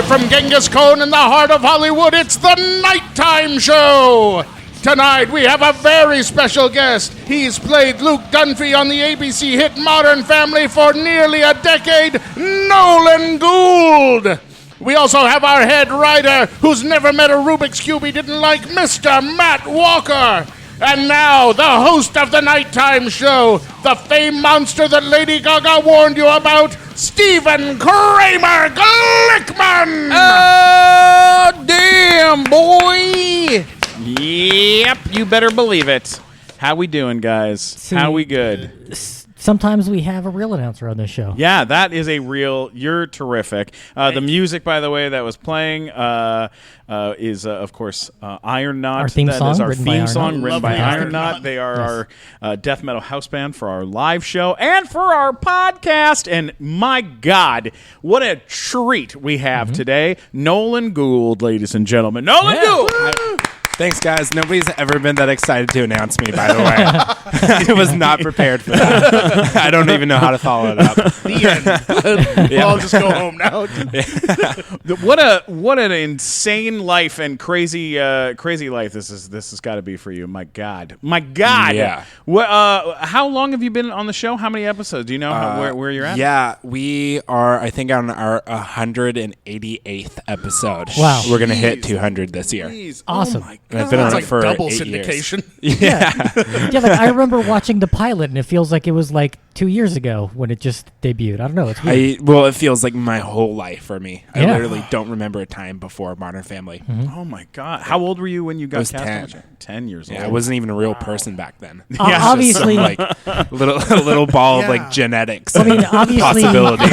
Live from Genghis Khan in the heart of Hollywood, it's the Nighttime Show. Tonight we have a very special guest. He's played Luke Dunphy on the ABC hit Modern Family for nearly a decade, Nolan Gould. We also have our head writer who's never met a Rubik's Cube he didn't like, Mr. Matt Walker. And now, the host of the Nighttime Show, the fame monster that Lady Gaga warned you about, Stephen Kramer Glickman! Oh, damn, boy! Yep, you better believe it. How we doing, guys? How we good? Sometimes we have a real announcer on this show. Yeah, that is a real... You're terrific. The music, by the way, that was playing is, of course, Iron Knot. Our theme that song, is our written theme by song, written by Iron Iron Knot. They are our death metal house band for our live show and for our podcast. And my God, what a treat we have today. Nolan Gould, ladies and gentlemen. Nolan Gould! Thanks, guys. Nobody's ever been that excited to announce me, by the way. I was not prepared for that. I don't even know how to follow it up. The end. We'll all just go home now. What an insane life and crazy life this has got to be for you. My God. Yeah. How long have you been on the show? How many episodes? Do you know where you're at? Yeah, we are, I think, on our 188th episode. Wow. We're going to hit 200 this year. Jeez. Awesome. Oh my And I've been on It's it like for double 8 syndication. years. Yeah, like I remember watching the pilot, and it feels like it was like 2 years ago when it just debuted. I don't know. It's weird. It feels like my whole life for me. I Yeah. literally don't remember a time before Modern Family. Oh my God. How old were you when you got was cast? 10. on the show? 10 years old. Yeah, I wasn't even a real person back then. Yeah. Obviously- Just some, like a little ball of like genetics. I mean, obviously, possibilities.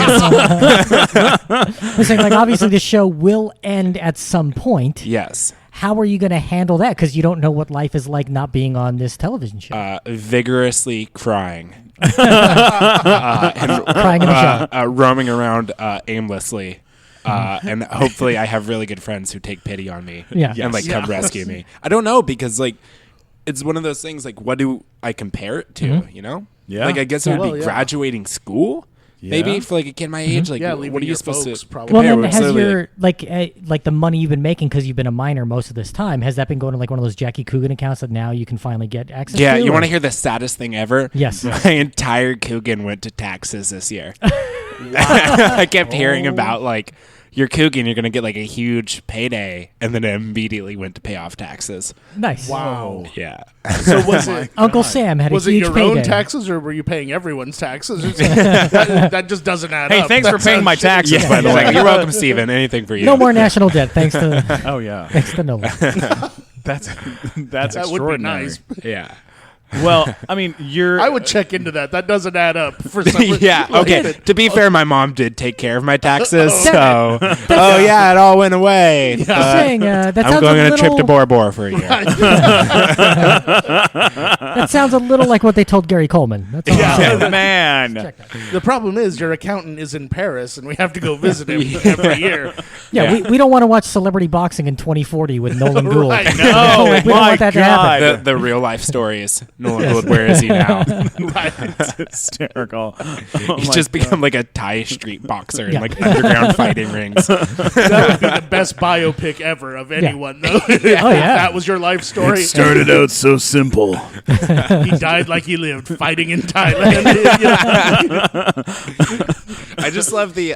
I'm saying, like, obviously, the show will end at some point. Yes. How are you going to handle that? Because you don't know what life is like not being on this television show. Vigorously crying. Crying in the show. Roaming around aimlessly. And hopefully I have really good friends who take pity on me Yeah. and like come rescue me. I don't know, because like it's one of those things, like what do I compare it to, you know? Yeah. Like I guess it would Well, be yeah. graduating school. Maybe for like a kid my age, like Yeah, what leaving are you your supposed folks, to probably. Well, compare then with? has Literally- your like the money you've been making because you've been a minor most of this time, has that been going to like one of those Jackie Coogan accounts that now you can finally get access to? Yeah, you or- want to hear the saddest thing ever? Yes. My entire Coogan went to taxes this year. I kept hearing about like your Coogan, you're going to get like a huge payday, and then it immediately went to pay off taxes. Nice. Wow. Yeah. So was it Uncle Sam had was a it huge your payday. own taxes, or were you paying everyone's taxes? that just doesn't add Hey, up. thanks for That paying my sounds shitty. taxes, by the way. You're welcome, Steven. Anything for you. No more national debt, thanks to Oh, yeah. thanks to Nolan. That's That would be extraordinary. nice. Yeah. Well, I mean, you're... I would check into that. That doesn't add up for some reason. Yeah. Okay. To be fair, my mom did take care of my taxes, so yeah, it all went away. I'm saying that I'm sounds going a on a little. trip to Bora Bora for a year. That sounds a little like what they told Gary Coleman. That's all. Oh, man. The problem is your accountant is in Paris, and we have to go visit him every year. Yeah, we don't want to watch Celebrity Boxing in 2040 with Nolan Gould. Right. No, Like, we don't my want that to God. happen. The real life story is Nolan Gould. Where is he now? It's hysterical. Oh, He's my just God. become like a Thai street boxer in Yeah. like underground fighting rings. That would be the best biopic ever of anyone, though. Oh, yeah. That was your life story. Started out so simple. He died like he lived, fighting in Thailand. I just love they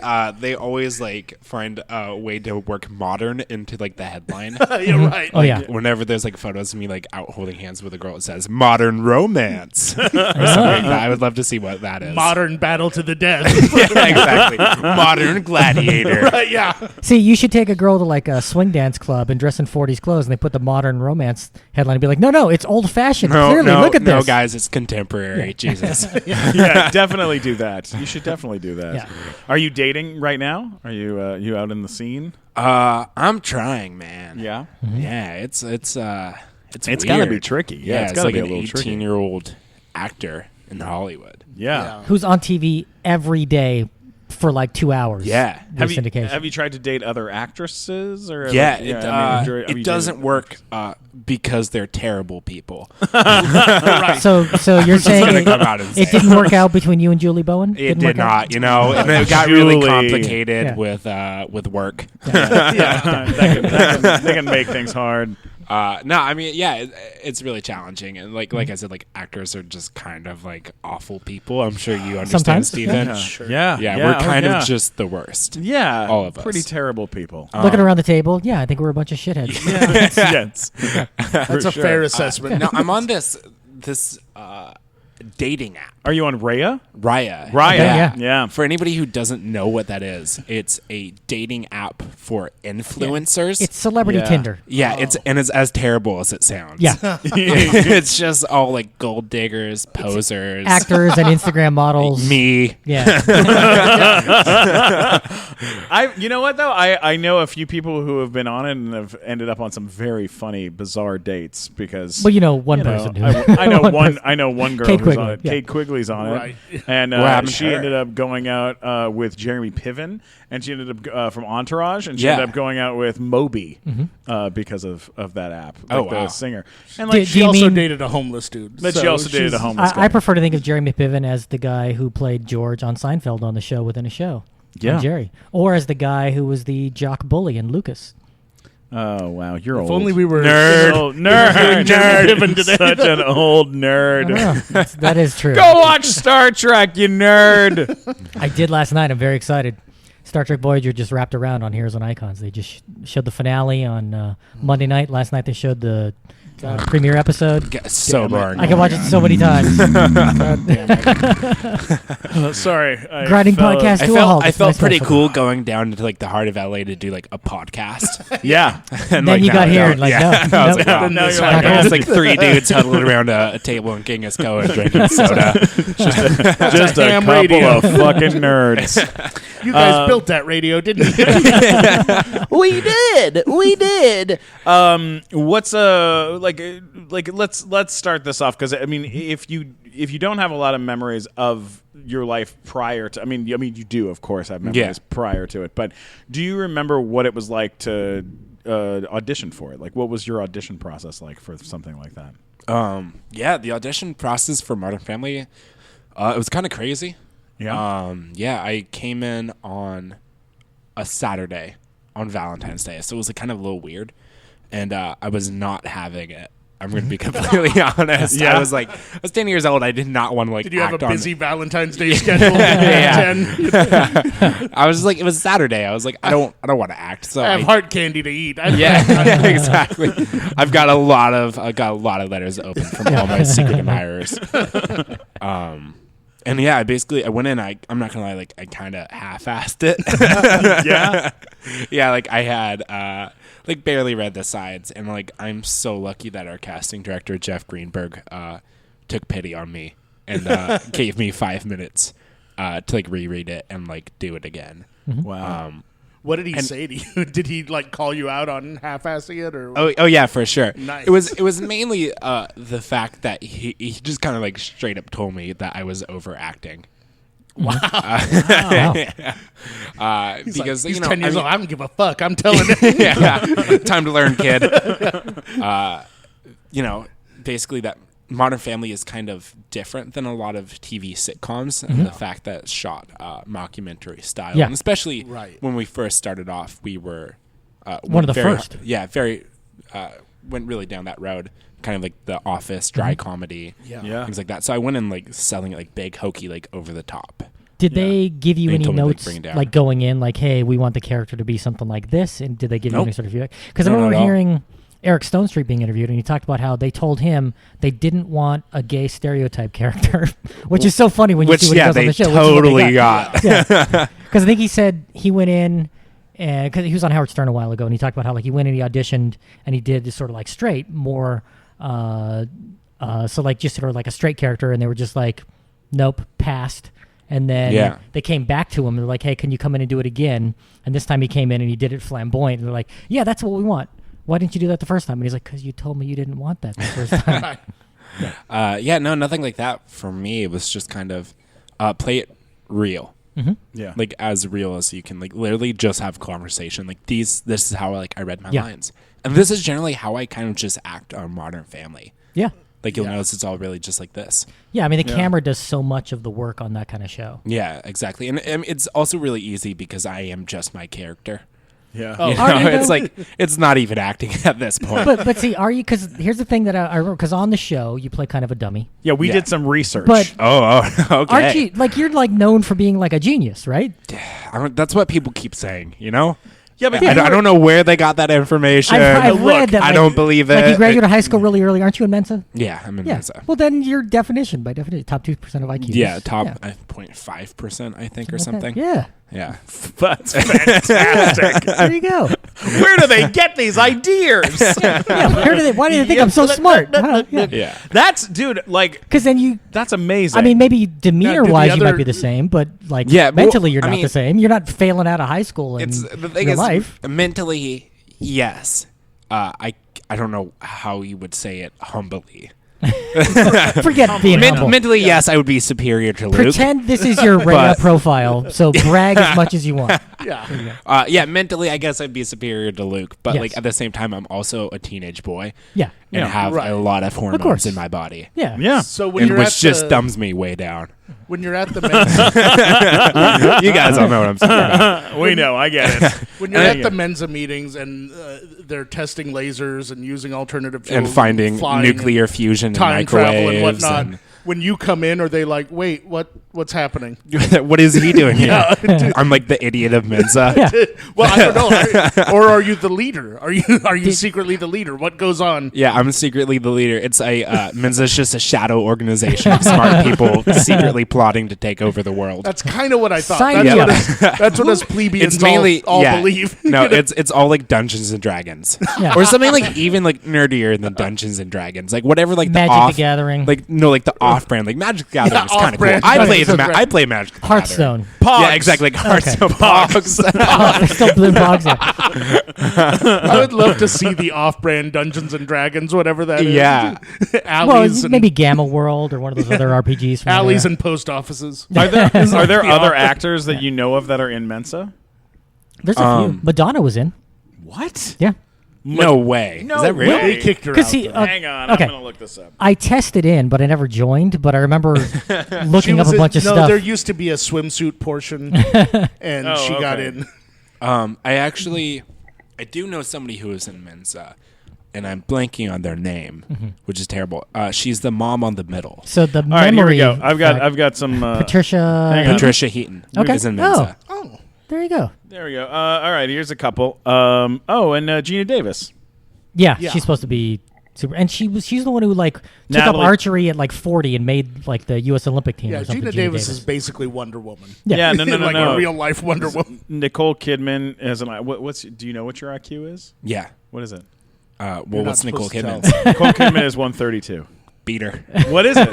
always like find a way to work modern into like the headline. You're right. Oh yeah. Whenever there's like photos of me like out holding hands with a girl, it says modern romance or something like that. I would love to see what that is. Modern battle to the death. Yeah, exactly. Modern gladiator. Right, yeah. See, you should take a girl to like a swing dance club and dress in 40s clothes, and they put the modern romance headline and be like, no, it's old fashioned. Clearly, look at no, this. guys, it's contemporary. Jesus. Yeah, definitely do that. You should definitely do that. Yeah. Are you dating right now? Are you out in the scene? I'm trying, man. Yeah. Yeah, it's It's weird. got to be tricky. Yeah, it's it's got to like be a an little tricky. 18-year-old actor in Hollywood. Yeah. Who's on TV every day for like 2 hours. Yeah. with syndication. Have you tried to date other actresses? Or Yeah, it doesn't work because they're terrible people. So you're saying gonna come out and it say. didn't work out between you and Julie Bowen? It Didn't did work out? not, and it got really Julie. complicated Yeah. with work. that can make things hard. No, I mean, yeah, it's really challenging, and like I said, like actors are just kind of like awful people. I'm sure you understand, Sometimes. Stephen. Yeah, We're kind of just the worst. Yeah, all of us. pretty terrible people. Looking around the table, yeah, I think we're a bunch of shitheads. Yes, That's a fair assessment. Now I'm on this dating app, Are you on Raya? Raya. Yeah. Yeah. For anybody who doesn't know what that is, it's a dating app for influencers. It's celebrity Yeah. Tinder. Yeah, it's as terrible as it sounds. Yeah. It's just all like gold diggers, posers, Actors and Instagram models. me. Yeah. You know what though? I know a few people who have been on it and have ended up on some very funny, bizarre dates because. Well, you know one you know, person who. I know one. person. I know one girl Kate who's on Quigley, it. yeah. Kate Quigley's on Right. it, and What happened to she her? ended up going out with Jeremy Piven, and she ended up from Entourage, and she Yeah. ended up going out with Moby because of that app. Oh, like the wow. singer, and like Did- She you also mean- dated a homeless dude. but she so also dated a she's- homeless guy. I prefer to think of Jeremy Piven as the guy who played George on Seinfeld on the show within a show. Yeah. Jerry. Or as the guy who was the jock bully in Lucas. Oh wow, you're old. If only we were nerd, interviewing Jeremy Piven today. Such an old I nerd. don't know. That is true. Go watch Star Trek, you nerd. I did last night. I'm very excited. Star Trek Voyager just wrapped around on Heroes and Icons. They just showed the finale on Monday night. Last night they showed the premiere episode. So boring. I can watch it so many times. Sorry, Grinding podcast to a halt. I It's felt nice pretty stuff. cool going down to like the heart of LA to do like a podcast. Yeah, And Then like, you now got I here don't- and like, yeah. no, I was no. like, wow. Now you're like, It's like three dudes huddled around a table in Genghis Khan drinking soda. just a ham couple radio. of fucking nerds. You guys built that radio, didn't you? We did. What's let's start this off because I mean if you don't have a lot of memories of your life prior to I mean you do of course have memories prior to it, but do you remember what it was like to audition for it? Like what was your audition process like for something like that? The audition process for Modern Family, it was kind of crazy. Yeah. I came in on a Saturday on Valentine's Day, so it was like, kind of a little weird, and I was not having it. I'm going to be completely honest. Yeah. I was 10 years old. I did not want to like. Did you have act a on busy Valentine's Day schedule? Yeah. 10? I was like, it was Saturday. I was like, I don't want to act. So I have heart candy to eat. yeah, exactly. I've got a lot of letters open from all my secret admirers. And yeah, I went in. I'm not gonna lie, like I kind of half-assed it. Yeah. Yeah, like I had like barely read the sides, and like I'm so lucky that our casting director Jeff Greenberg took pity on me and gave me 5 minutes to like reread it and like do it again. Wow. What did he say to you? Did he like call you out on half-assing it, or Oh yeah, for sure. Nice. It was mainly the fact that he just kind of like straight up told me that I was overacting. Wow. He's Because he's you know, 10 years I mean- old. I don't give a fuck. I'm telling you. yeah, time to learn, kid. Basically that Modern Family is kind of different than a lot of TV sitcoms, and the fact that it's shot mockumentary style, Yeah. and especially Right. when we first started off, we were One of the very- first. Yeah, very went really down that road, kind of like the Office dry comedy, Yeah. things like that. So I went in like selling it like big, hokey, like over the top. Did they give you They any told me to, like, notes bring it down. like going in, like, hey, we want the character to be something like this? And did they give you Nope. any sort of feedback? Because I No, not remember at all. hearing Eric Stone Street being interviewed, and he talked about how they told him they didn't want a gay stereotype character, which is so funny when you see what he does on they the show. totally got. Because I think he said he went in, because he was on Howard Stern a while ago, and he talked about how like he went and he auditioned, and he did this sort of like straight, more, so like just sort of like a straight character, and they were just like, nope, passed. And then they came back to him and they're like, hey, can you come in and do it again? And this time he came in and he did it flamboyant. And they're like, yeah, that's what we want. Why didn't you do that the first time? And he's like, because you told me you didn't want that the first time. No, nothing like that for me. It was just kind of play it real. Yeah. like as real as you can, like literally just have conversation. Like this is how like I read my Yeah. lines, and this is generally how I kind of just act on Modern Family. Yeah. Like you'll notice it's all really just like this. Yeah, I mean, the camera does so much of the work on that kind of show. Yeah, exactly, and it's also really easy because I am just my character. Yeah. Oh. You Are you, know, it's though? like it's not even acting at this point. But see, are you? Because here's the thing that I remember. Because on the show, you play kind of a dummy. Yeah, we Yeah. did some research. But oh, okay. aren't you like you're like known for being like a genius, right? That's what people keep saying, you know? yeah, but I don't know where they got that information. I've Look, read that. I like, don't believe it. Like you graduated high school really early, aren't you in Mensa? Yeah, I'm in Yeah. Mensa. Well, then your definition, by definition, top 2% of IQ. Yeah, top Yeah. 0.5%, I think, or Like that. something. Yeah. Yeah. that's fantastic. There you go. Where do they get these ideas? Yeah, why do they think I'm so smart? Yeah. Yeah. That's, dude, like, Because then you, that's amazing. I mean, maybe demeanor-wise the you might other- be the same, but like Yeah, well, mentally you're I not mean- the same. You're not failing out of high school in It's the thing your is life. mentally, yes. I don't know how you would say it humbly. Forget being humble. Mentally, yes, I would be superior to Luke. Pretend this is your radar But- profile, so brag as much as you want. Yeah. Yeah, mentally, I guess I'd be superior to Luke, but Yes. like at the same time, I'm also a teenage boy Yeah. and Yeah, have right. a lot of hormones course. in my body, Yeah. yeah. So when and you're which at just the, dumbs me way down. when you're at the Mensa, You guys all know what I'm saying. About. We know, I get it. when you're Yeah. at the Mensa meetings and they're testing lasers and using alternative fuels And finding flying nuclear fusion and time travel and microwaves whatnot. When you come in, are they like, wait, what's happening? what is he doing here? I'm like the idiot of Mensa. Yeah. Well, I don't know. Or are you the leader? Are you secretly the leader? What goes on? Yeah, I'm secretly the leader. It's Mensa's just a shadow organization of smart people secretly plotting to take over the world. That's kind of what I thought. Sign That's me what, up. that's what us plebeians It's mainly all yeah. believe. No, You know? it's all like Dungeons and Dragons, Yeah. or something like even like nerdier than Dungeons and Dragons, like whatever, like Magic the off, the Gathering. like no, like the off-brand, like Magic the Gathering is kind of cool. off-brand. I play Magic. The Hearthstone. Gathering. Yeah, exactly, like Hearthstone. Pogs. Oh, they're still blue bogs. Yeah. I would love to see the off-brand Dungeons and Dragons, whatever that is. Yeah. Well, Alleys and maybe Gamma World or one of those other RPGs. From alleys there. and post offices. Are there The other opera. actors that you know of that are in Mensa? There's a few. Madonna was in. What? Yeah. No way. No is that real? way. They kicked her out. Because he. though. Hang on, okay. I'm going to look this up. I tested in, but I never joined. But I remember She looking up was a bunch of no, stuff. there used to be a swimsuit portion, and Oh, she got okay. in. I do know somebody who is in Mensa, and I'm blanking on their name, which is terrible. She's the mom on The Middle. So the All right, here we memory. go. I've fact, got some. Patricia. hang on. Patricia Heaton Okay. is in Mensa. Oh, There you go. There we go. All right, here's a couple. And Gina Davis. Yeah, Yeah. she's supposed to be super. And she's the one who like took Natalie- up archery at like 40 and made like the U.S. Olympic team. yeah. or something. Gina Davis is basically Wonder Woman. Yeah, no, like a real life Wonder Woman. Nicole Kidman has an. What's? Do you know what your IQ is? Yeah. What is it? Well, You're what's not Nicole supposed to Kidman's? tell. Nicole Kidman is 132. Beat her. What is it?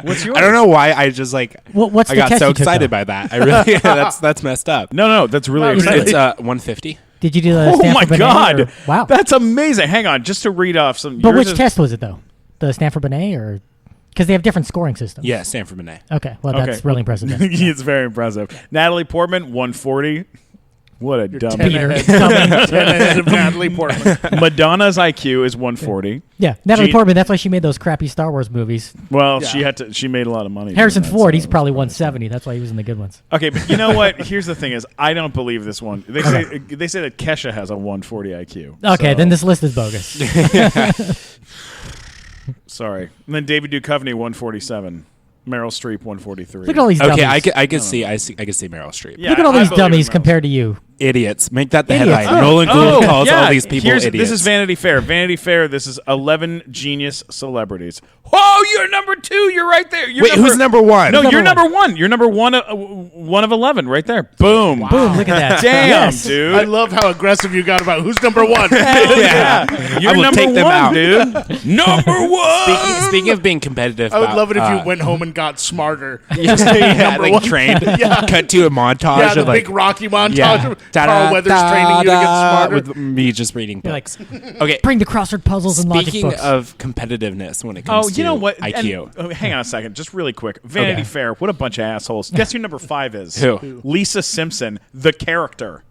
What's yours? I don't know why. I just like. What's I the got test so you took, excited though? by that. I really. That's messed up. No, that's really Not exciting. really. It's 150. Did you do the Oh Stanford my Binet, God! or- wow. That's amazing. Hang on, just to read off some. But yours which is- test was it though? The Stanford Binet or because they have different scoring systems? Yeah, Stanford Binet. Okay. Well, that's Okay. really impressive. Then. It's very impressive. Natalie Portman, 140. What a dumb. 10 Peter. ahead, 10 ahead of Natalie Portman. Madonna's IQ is 140. Yeah, Natalie Gene- Portman. That's why she made those crappy Star Wars movies. Well, Yeah. she made a lot of money. Harrison doing that, Ford. so He's probably it's 170. That's why he was in the good ones. Okay, but you know what? Here's the thing: is I don't believe this one. They say that Kesha has a 140 IQ. Okay, so- then this list is bogus. Sorry. And then David Duchovny 147, Meryl Streep 143. Look at all these dummies. Okay, I could see Meryl Streep. Yeah, Look at all I these believe dummies Meryl compared to you. Idiots. Make that the Idiots. headline. Oh. Nolan Gould calls all these people This idiots. is Vanity Fair. Vanity Fair. This is 11 genius celebrities. Oh, you're number 2. You're right there. You're Wait, who's number one? No, you're Number number 1. You're number 1 of 11 right there. Boom. Boom! Look at that. Damn, Yes. dude. I love how aggressive you got about who's number one. Yeah. You're I will number take them 1, out. dude. Number 1. Speaking of being competitive, I would love it if you went home and got smarter. Just to be number one. trained. Cut to a montage Yeah, the of like big Rocky montage. yeah, of Carl Weathers training you to get smarter. with me just reading You're books. Okay, Bring the crossword puzzles and logic speaking books. of competitiveness, when it comes Oh, to you know what? IQ. Hang on a second, just really quick. Vanity Fair, what a bunch of assholes. Guess who number 5 is? Who? Lisa Simpson, the character.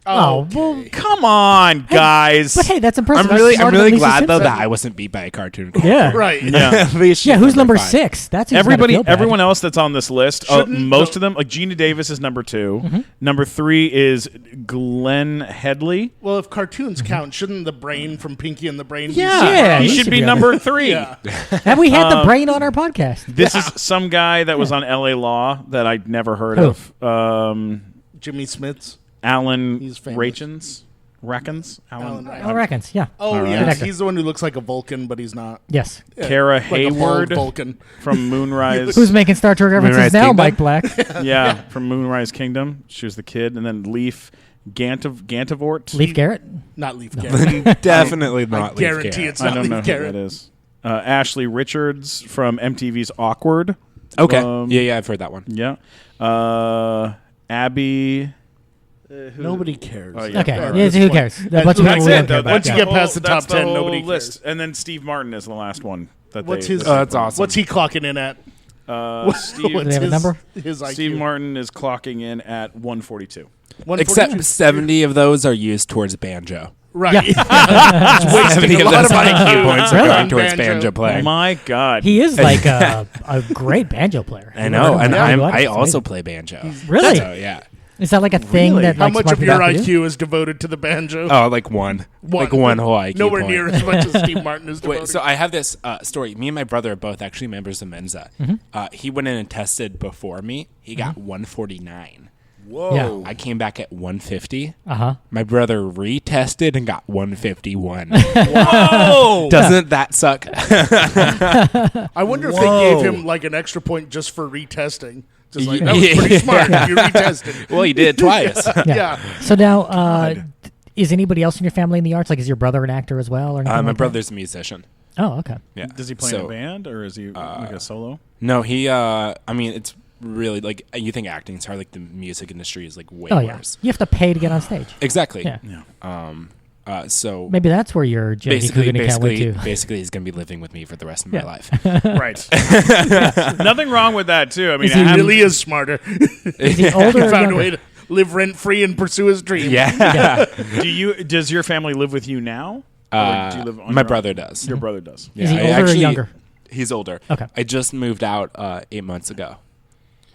Oh, well, Come on, guys. but hey, that's impressive. I'm That's smarter than really Lisa glad though Simpson. that I wasn't beat by a cartoon character. Yeah. Right. Yeah. At least she's Yeah, who's number 5. 6? That's who's gotta feel bad. Everyone else that's on this list, Shouldn't most the- of them, like Gina Davis is number 2. Number 3 is Glenn Headley. Well, if cartoons count, shouldn't the brain from Pinky and the Brain be Yeah, he he should should be be on number 3. Yeah. Have we had the brain on our podcast? This is some guy that was on LA Law that I'd never heard Who? of. Jimmy Smits? Alan He's famous. Reckons? Alan I reckons, yeah. Oh, All yeah. right. He's the one who looks like a Vulcan, but he's not. Yes. Kara Like a bald Hayward Vulcan. from Moonrise. Who's making Star Trek references Moonrise now, Kingdom? Mike Black? Yeah, from Moonrise Kingdom. She was the kid. And then Leaf Gantavort. Leaf Garrett? Not Leaf Garrett. Definitely I not. guarantee Leaf it's I not don't Leaf know who Garrett. that is. Ashley Richards from MTV's Awkward. Garrett. Okay. Yeah, I've heard that one. Yeah. Abby. Nobody cares. Oh, yeah. Okay, All right. yeah, who cares? That's what That's we don't it, care though. about. Once you Yeah. get past the top 10, whole nobody list. And then Steve Martin is the last one. What's they- his? Oh, that's awesome. What's he clocking in at? Steve, Do they have a number? His IQ. Steve Martin is clocking in at 142. 142. Except 70 of those are used towards banjo. Right. Yeah. Wasting 70 a of lot those of IQ points are Really? going towards Banjo. banjo playing. My God. He is like a great banjo player. I know, and Yeah. I also play banjo. Really? So, yeah. Is that like a thing Really? that How like much smart of your people have to do? IQ is devoted to the banjo? Oh, like one. Like one whole IQ Nowhere point. near as much as Steve Martin is devoted. Wait, so I have this story. Me and my brother are both actually members of Mensa. He went in and tested before me. He got 149. Whoa. I came back at 150. Uh-huh. My brother retested and got 151. Whoa! Doesn't that suck? I wonder if they gave him like an extra point just for retesting. Just like, that was pretty smart. You retested. Well, you did twice. Yeah. So now, is anybody else in your family in the arts? Like, is your brother an actor as well? Or anything My like that? brother's a musician. Oh, okay. Yeah. Does he play in a band or is he like a solo? No, he. I mean, it's really like you think acting's hard. Like the music industry is like way Oh, yeah. worse. You have to pay to get on stage. Exactly. Yeah. So Maybe that's where your Jackie basically, Coogan account went to. basically, he's gonna be living with me for the rest of my Yeah. life. Right. Nothing wrong with that, too. I mean, Is he He really is smarter. Is he older He or found a younger? way to live rent free and pursue his dream. Yeah. does your family live with you now? Or do you live on My your brother own? does. Your brother does. Is he I older or actually- younger? He's older. Okay. I just moved out 8 months ago.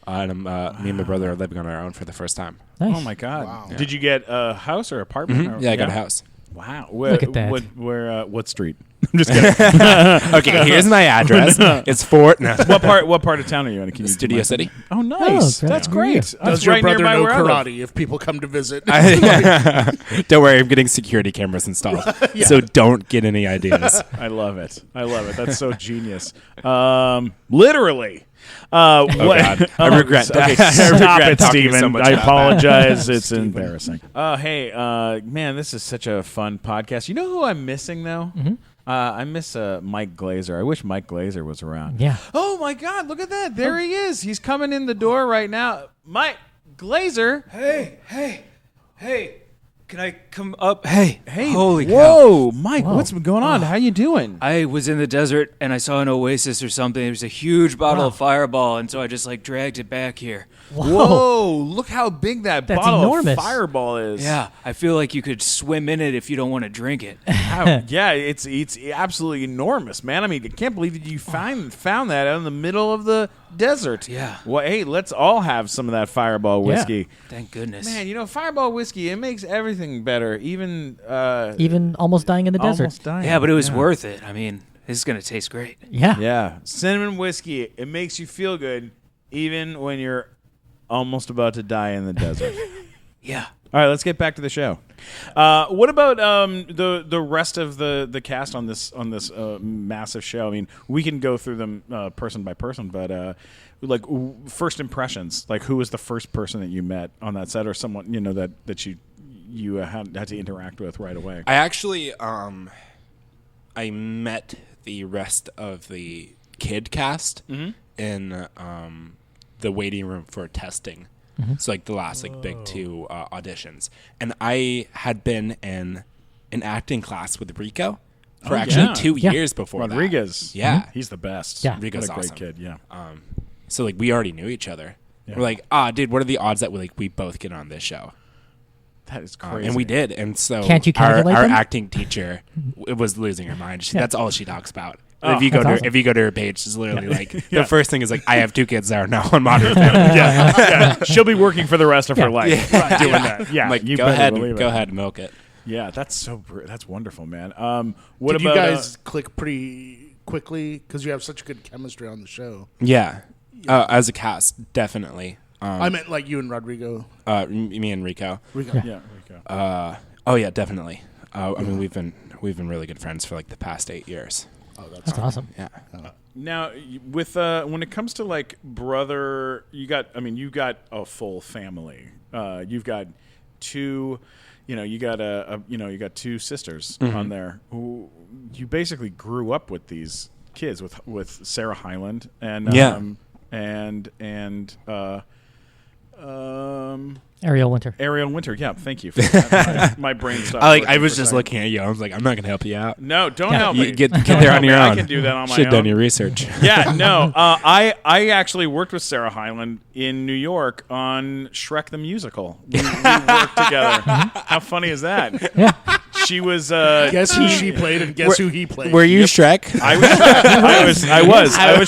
And me and my brother are living on our own for the first time. Nice. Oh my God! Wow. Did you get a house or apartment? Or, Yeah, I got a house. Wow! Look at that. What street? I'm just kidding. Okay, here's my address. It's Fort. No. What part of town are you in? Can you Studio mind- City. Oh, nice. Oh, That's okay. great. Does That's your right brother nearby know where I live. karate if people come to visit? Don't worry, I'm getting security cameras installed. So don't get any ideas. I love it. That's so genius. Literally. God. I regret that. Okay, stop regret it, talking Steven. so much I about apologize. It's embarrassing. Hey, man, this is such a fun podcast. You know who I'm missing, though? I miss Mike Glazer. I wish Mike Glazer was around. Yeah. Oh, my God. Look at that. There he is. He's coming in the door right now. Mike Glazer. Hey, can I come up? Hey, holy cow. Whoa, Mike, what's been going on? How you doing? I was in the desert and I saw an oasis or something. There was a huge bottle of Fireball, and so I just like dragged it back here. Whoa, look how big that That's bottle enormous. of Fireball is. Yeah, I feel like you could swim in it if you don't want to drink it. Yeah, it's absolutely enormous, man. I mean, I can't believe that you found that out in the middle of the desert. Yeah. Well, hey, let's all have some of that Fireball whiskey. Thank goodness. Man, you know, Fireball whiskey, it makes everything better. Even Almost dying in the desert. almost dying. Yeah, but it was worth it. I mean, this is going to taste great. Yeah. Yeah, cinnamon whiskey, it makes you feel good even when you're almost about to die in the desert. Yeah. All right, let's get back to the show. What about the rest of the cast on this massive show? I mean, we can go through them person by person, but like first impressions. Like, who was the first person that you met on that set, or someone that you had to interact with right away? I actually I met the rest of the kid cast in the waiting room for testing. So like the last big 2 auditions, and I had been in an acting class with Rico, for actually yeah. 2 Yeah. years before Rodriguez. Yeah. He's the best. Yeah. Rodriguez What a great awesome. kid, yeah. So like we already knew each other. Yeah. We're like, dude, what are the odds that we both get on this show? That is crazy. And we did. And so Can't you our calculate them? acting teacher was losing her mind. That's all she talks about. Oh, if you go that's to awesome. her page, it's literally like the first thing is like, I have 2 kids that are now on Modern Family. yeah. She'll be working for the rest of her life doing that. Yeah, I'm like, you go better ahead, believe go it. ahead, milk it. Yeah, that's that's wonderful, man. What Did about you guys click pretty quickly because you have such good chemistry on the show? Yeah, as a cast, definitely. I meant like you and Rodrigo. Me and Rico. Rico. Yeah. Yeah, there you go. Oh yeah, definitely. I mean, we've been really good friends for like the past 8 years. Oh, that's That's awesome. Yeah. Now, with when it comes to like brother, you got a full family. You've got 2, you got 2 sisters on there who you basically grew up with these kids with Sarah Hyland and Ariel Winter. Ariel Winter. Yeah, thank you for that. my brain stopped. I working was for a just second. looking at you. I was like, I'm not gonna help you out. No, don't Yeah. help You me. get Don't there help on your me. own. I can do that on my Should have own. done your research. Yeah, no. I actually worked with Sarah Hyland in New York on Shrek the Musical. We worked together. How funny is that? Yeah. She was. Guess who she played and guess who he played. Were you Shrek? I was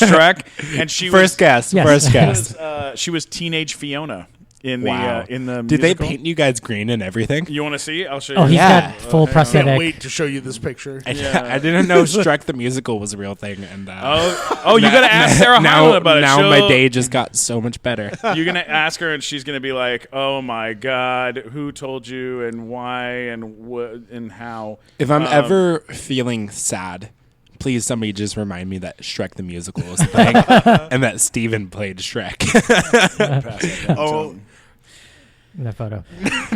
Shrek, and she First guess. Yes. First guess. she was teenage Fiona in Wow. the in the. Did they musical. paint you guys green and everything? You want to see? I'll show you. Oh, he's Yeah. got full Can't prosthetic. wait to show you this picture. I didn't know Shrek the Musical was a real thing. And you got to ask Sarah Hyland about it. Now my She'll- day just got so much better. You're gonna ask her, and she's gonna be like, "Oh my God, who told you, and why, and what, and how?" If I'm ever feeling sad, please somebody just remind me that Shrek the Musical is a thing and that Steven played Shrek. Oh, in that photo.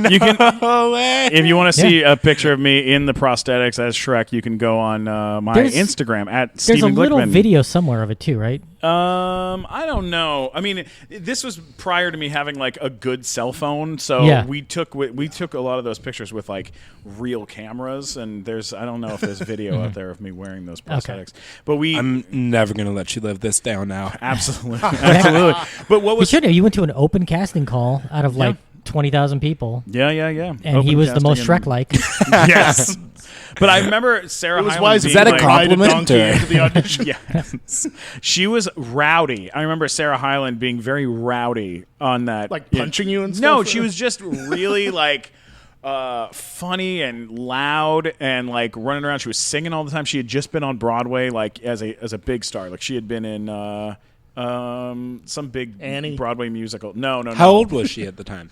You can, if you want to see a picture of me in the prosthetics as Shrek, you can go on my There's- Instagram at There's Stephen a little Glickman. video somewhere of it too, right? I don't know. I mean, this was prior to me having like a good cell phone, so Yeah. we took a lot of those pictures with like real cameras, and I don't know if there's video out there of me wearing those prosthetics, but I'm never going to let you live this down now. absolutely. But what You was should have. You went to an open casting call out of like 20,000 people, yeah. and he Open was the most casting and- Shrek-like. Yes. But I remember Sarah it was Hyland wise. being Is that a like, ride compliment, donkey or- into the audition. Yes. She was rowdy. I remember Sarah Hyland being very rowdy on that. Like punching you and No, stuff? she was just really like funny and loud and like running around. She was singing all the time. She had just been on Broadway like as a big star. Like she had been in some big Annie? Broadway musical. No. How old was she at the time?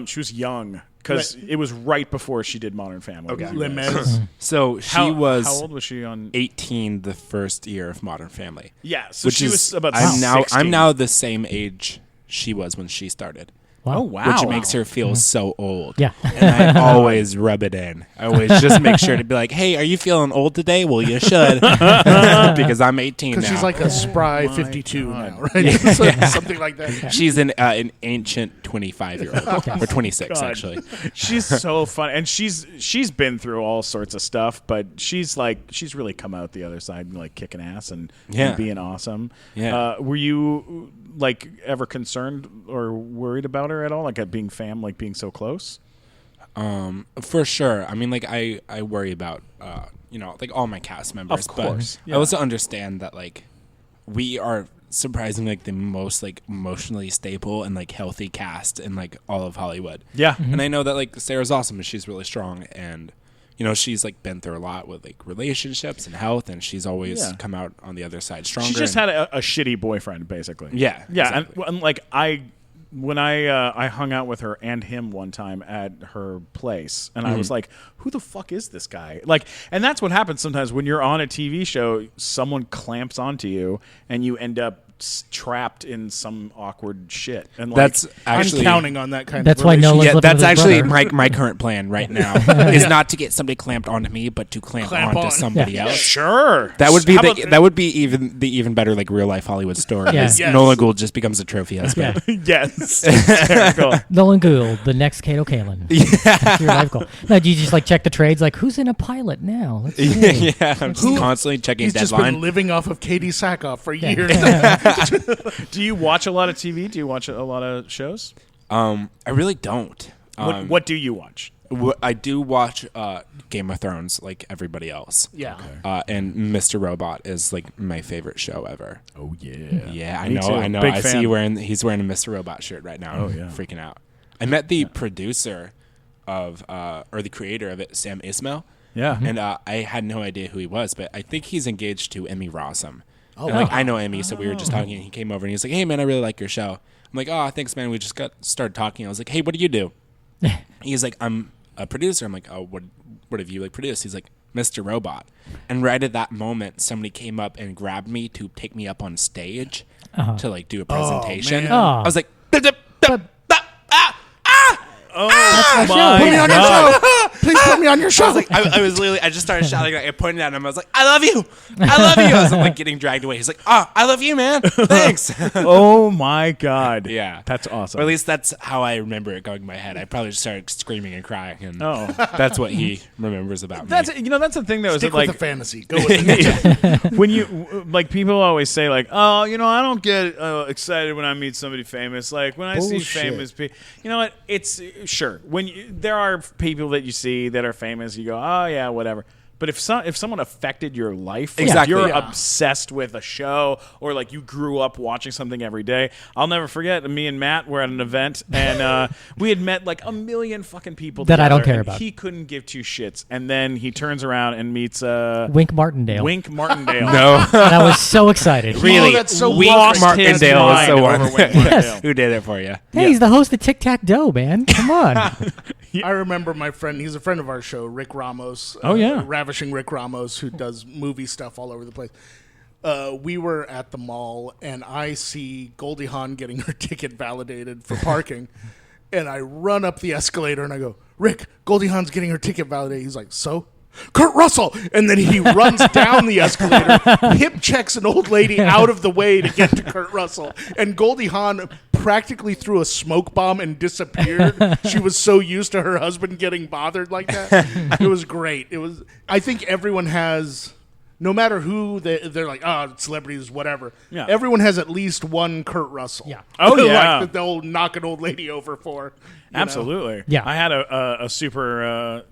She was young because it was right before she did Modern Family. Okay. with you Les guys. Mis. So she How was old was she on? 18 the first year of Modern Family. Yeah, so Which she is was about I'm 16. now the same age she was when she started. Wow. Oh wow, Which makes her feel so old. Yeah. And I always rub it in. I always just make sure to be like, hey, are you feeling old today? Well, you should. Because I'm 18 now. Because she's like a spry 52 now, right? So, something like that. She's an ancient 25-year-old. Or 26, God. actually. She's so fun, and she's been through all sorts of stuff, but she's really come out the other side and like kicking ass and being awesome. Yeah. Were you like ever concerned or worried about her at all, like at being being so close? For sure. I mean, like, I worry about, like all my cast members. Of course. But I also understand that, like, we are surprisingly like the most like emotionally stable and like healthy cast in like all of Hollywood. Yeah. And I know that like Sarah's awesome and she's really strong, and she's like been through a lot with like relationships and health, and she's always come out on the other side stronger. She just had a shitty boyfriend, basically. Yeah, yeah, exactly. and like when I hung out with her and him one time at her place, and I was like, who the fuck is this guy? Like, and that's what happens sometimes when you're on a TV show, someone clamps onto you and you end up trapped in some awkward shit. And That's I'm actually counting on that kind That's of why relationship. Nolan's yeah. living That's with his actually brother. my current plan right now is not to get somebody clamped onto me, but to clamp Clamp onto on. somebody Yeah. else. sure. That would be How the about- that would be even better like real life Hollywood story. Yeah. is Yes. Nolan Gould just becomes a trophy husband. Yes. Hysterical. Nolan Gould, the next Kato Kalin. That's your life goal. Now, do you just like check the trades? Like, who's in a pilot now? Let's see. Yeah, I'm just constantly checking He's just deadline. been living off of Katie Sackhoff for years. Do you watch a lot of TV? Do you watch a lot of shows? I really don't. What do you watch? I do watch Game of Thrones like everybody else. Yeah. And Mr. Robot is like my favorite show ever. Oh yeah. Yeah, I Me know. too. I know. Big I fan. see he's wearing a Mr. Robot shirt right now. Oh, yeah. Freaking out. I met the producer of or the creator of it, Sam Ismail. Yeah. And I had no idea who he was, but I think he's engaged to Emmy Rossum. Oh, And, like I know Emmy, so we were just talking. And he came over and he was like, "Hey man, I really like your show." I'm like, "Oh, thanks man." We just started talking. I was like, "Hey, what do you do?" He's like, "I'm a producer." I'm like, "Oh, what have you like produced?" He's like, "Mr. Robot." And right at that moment, somebody came up and grabbed me to take me up on stage to like do a presentation. man. Oh. I was like, Oh That's my my show. Put me on your God. show. Please put me on your show. I was literally, I just started shouting. I pointed at him. I was like, "I love you, I love you." I was like getting dragged away. He's like, "Oh, I love you, man. Thanks." Oh my God. Yeah, That's awesome. Or at least that's how I remember it going in my head. I probably just started screaming and crying, and Oh. that's what he remembers about me. That's that's the thing though. Is Stick that, with like the fantasy. Go with it. when you like people always say like, oh, I don't get excited when I meet somebody famous. Like when I see Bullshit. famous people, you know what? It's sure when there are people that you see that are famous, you go, oh yeah, whatever. But if someone affected your life, like, Exactly, you're yeah. obsessed with a show or like you grew up watching something every day. I'll never forget. Me and Matt were at an event and we had met like a million fucking people That I don't together, care and about. He couldn't give two shits, and then he turns around and meets Wink Martindale. Wink Martindale. no, And I was so excited. really, that's so Weak lost Martindale his is the mind one over Wink Martindale. who did it for you. Hey, he's the host of Tic Tac Doe, man. Come on. I remember my friend. He's a friend of our show, Rick Ramos. Oh, yeah. Ravishing Rick Ramos, who does movie stuff all over the place. We were at the mall, and I see Goldie Hawn getting her ticket validated for parking. And I run up the escalator, and I go, "Rick, Goldie Hawn's getting her ticket validated." He's like, "So?" "Kurt Russell!" And then he runs down the escalator, hip checks an old lady out of the way to get to Kurt Russell. And Goldie Hawn practically threw a smoke bomb and disappeared. She was so used to her husband getting bothered like that. It was great. I think everyone has, no matter who, they're like, oh, celebrities, whatever. Yeah. Everyone has at least one Kurt Russell. Yeah. Oh, yeah. Like that they'll knock an old lady over for. you know? Absolutely. Yeah. I had a super.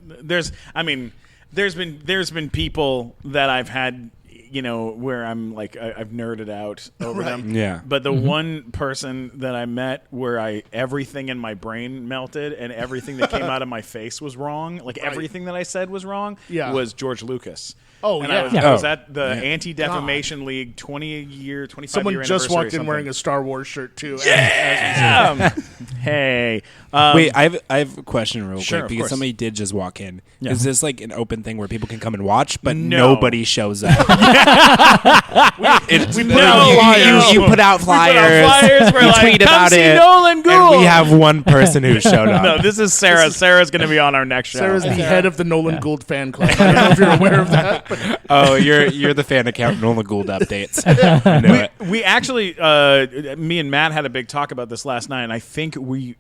There's been people that I've had, where I'm like I've nerded out over them. Yeah. But the one person that I met where everything in my brain melted and everything that came out of my face was wrong, like everything that I said was wrong, Yeah. was George Lucas. Oh, and yeah. I was Oh. at the Anti-Defamation League 25-year Someone just anniversary walked or in something. wearing a Star Wars shirt, too. Hey. Wait, I have a question real Sure, quick of because course. somebody did just walk in. Yeah. Is this like an open thing where people can come and watch, but No. nobody shows up? We put out No, flyers. you put out flyers. We're you like, tweet "Come about see it, Nolan Gould." and we have one person who showed up. No, this is Sarah. Sarah's going to be on our next show. Sarah's the head of the Nolan Gould fan club. I don't know if you're aware of that. But Oh, you're the fan account Nolan Gould updates. I know it. We actually, me and Matt had a big talk about this last night, and I think we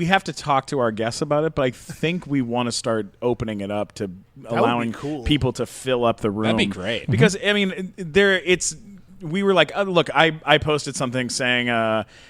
have to talk to our guests about it. But I think we want to start opening it up to allowing cool. people to fill up the room. That'd be great. Because I mean, we were like, oh, look, I posted something saying,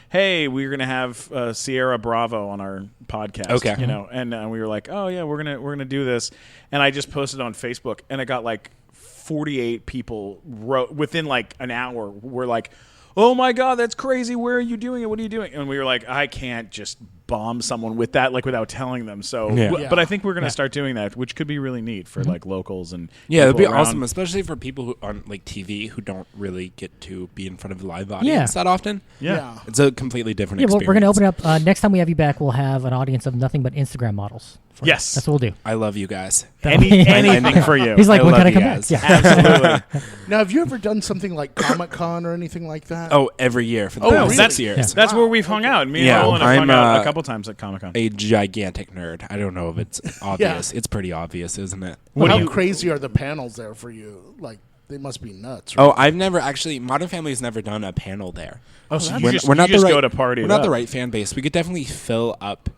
hey, we're gonna have Sierra Bravo on our podcast. Okay. And we were like, oh yeah, we're gonna do this, and I just posted on Facebook, and I got like 48 people wrote within like an hour. Were like, oh my God, that's crazy. Where are you doing it? What are you doing? And we were like, I can't just bomb someone with that, like without telling them. So, Yeah. but I think we're gonna start doing that, which could be really neat for like locals and Yeah, it'd be people around. awesome, especially for people who on like TV who don't really get to be in front of a live audience that often. Yeah. It's a completely different Yeah, well, experience. we're going to open up. Next time we have you back, we'll have an audience of nothing but Instagram models for Yes. us. That's what we'll do. I love you guys. Anything for you. He's like, I when love can I you come guys. back? Yeah. Absolutely. Now, have you ever done something like Comic-Con or anything like that? Oh, every year for the Oh, past really? 6 years. Yeah. That's where we've hung out. Me and Yeah, Nolan have hung I'm, out a couple times at Comic-Con. A gigantic nerd. I don't know if it's obvious. It's pretty obvious, isn't it? How crazy are the panels there for you? Like, they must be nuts. Right? Oh, I've never actually. Modern Family's never done a panel there. Oh, so We're you not just the right, go to party. We're not the right fan base. We could definitely fill up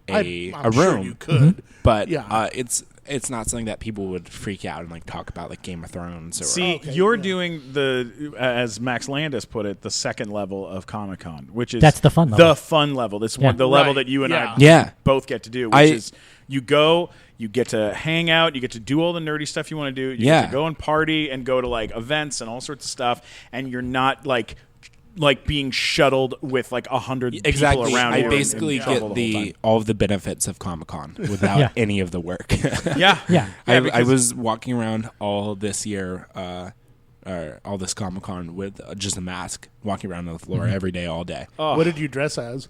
a I'm room, sure you could. but Yeah. it's not something that people would freak out and like talk about, like Game of Thrones. Or See, you're doing the, as Max Landis put it, the second level of Comic-Con, which is That's the fun level. The fun level. This one, the level Right. that you and I Yeah. both get to do, which is you go. You get to hang out. You get to do all the nerdy stuff you want to do. You get to go and party and go to like events and all sorts of stuff. And you're not like being shuttled with like 100 exactly. people around you. I basically and trouble get the whole time. all of the benefits of Comic-Con without Yeah. any of the work. Yeah. Yeah. I was walking around all this year, all this Comic-Con with just a mask, walking around on the floor every day, all day. What did you dress as?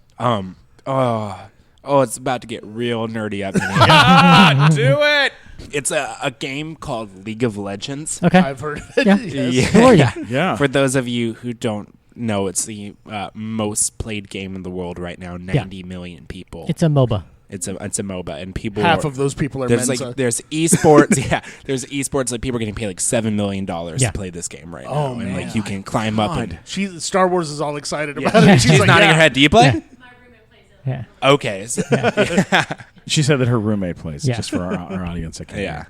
Oh, it's about to get real nerdy up in here. Do it. It's a game called League of Legends. Okay. I've heard of it. Yeah. Yes. Who are you? Yeah. For those of you who don't know, it's the most played game in the world right now. 90 million people. It's a MOBA. It's a MOBA, and people. Half of those people are there's Mensa. there's esports. Yeah, there's esports. Like people are getting paid like $7 million Yeah. to play this game right Oh, now, and man. like you can climb up. And Star Wars is all excited about it. she's like, nodding yeah. her head. Do you play? Yeah. Okay. She said that her roommate plays, Yeah. just for our audience. That can't Yeah.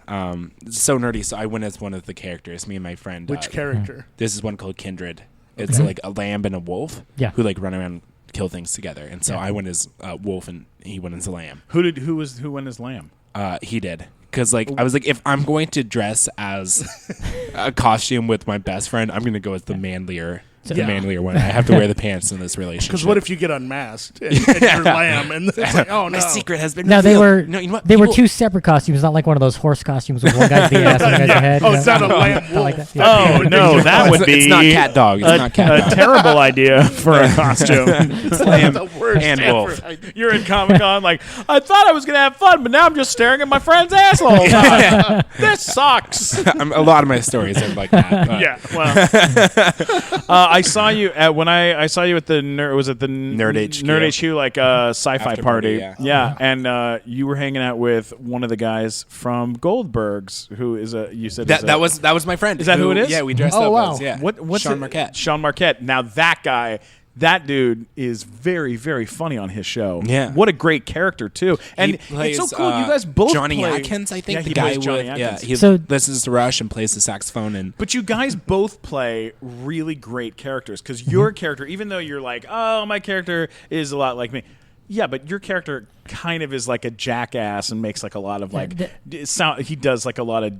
hear. It's so nerdy. So I went as one of the characters. Me and my friend. Which character? This is one called Kindred. It's like a lamb and a wolf. Yeah. Who like run around and kill things together. And so I went as wolf and he went as a lamb. Who went as lamb? He did. Because like I was like, if I'm going to dress as a costume with my best friend, I'm going to go as the manlier. The Yeah. manlier one. I have to wear the pants in this relationship. Because what if you get unmasked and you're lamb and it's like, oh no. my secret has been No, they revealed. were No, you know what? they were People- two separate costumes, not like one of those horse costumes with one guy's the ass and one guy's the head. Oh, it's not a lamb Not like wolf. that. Yeah. Oh no, that would be It's not cat dog. It's not cat a dog. terrible idea for a costume. Lamb the worst and ever. wolf. You're in Comic-Con like, I thought I was going to have fun, but now I'm just staring at my friend's ass the whole time. This sucks. A lot of my stories are like that. but- Yeah, well, I saw you at when I saw you at the Nerd HQ. Nerd HQ like sci-fi After party. party, Yeah, and you were hanging out with one of the guys from Goldberg's, who is you said That was my friend. Is that who it is? Yeah, we dressed Oh, up wow. as. Yeah. what's Sean it? Marquette. Sean Marquette. Now that guy. That dude is very, very funny on his show. Yeah. What a great character, too. And He plays, it's so cool. You guys both Johnny play. Atkins, I think. Yeah, the he guy plays Johnny with, Atkins. he So- listens to Rush and plays the saxophone. And But you guys both play really great characters because your character, even though you're like, oh, my character is a lot like me. Yeah, but your character kind of is like a jackass and makes like a lot of like he does like a lot of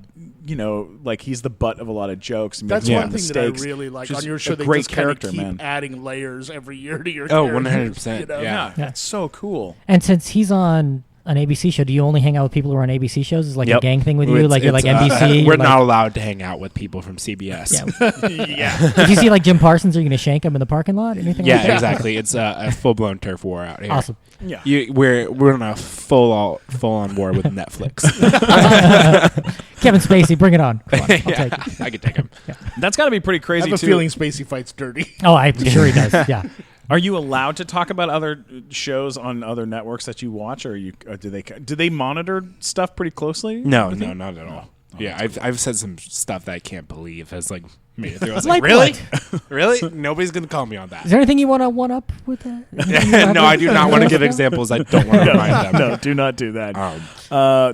like he's the butt of a lot of jokes. And That's makes a lot one of thing that I mistakes. really like Just on your show. a They great just kind of character, keep man. adding layers every year to your Oh, characters, 100%, you know? Yeah, Yeah. that's so cool. And since he's on an ABC show, do you only hang out with people who are on ABC shows? Is it like Yep. a gang thing with you? it's- Like you're like it's, NBC? we're you're like- not allowed to hang out with people from CBS. Yeah. Yeah. If you see like Jim Parsons, are you going to shank him in the parking lot? Anything like Yeah, that? exactly. It's a full blown turf war out here. Awesome. Yeah. We're on a full on war with Netflix. Kevin Spacey, bring it on. Come on, I'll take it. I could take him. That's got to be pretty I crazy have a too. feeling Spacey fights dirty. Oh, I'm sure he does. Yeah. Are you allowed to talk about other shows on other networks that you watch, or do they monitor stuff pretty closely? No, not at all. Yeah, I've said some stuff that I can't believe has like made it through. I was Like like, really, what? really? Nobody's gonna call me on that. Is there anything you want to one up with that? No, I do not want to give examples. I don't want to remind them. No, do not do that.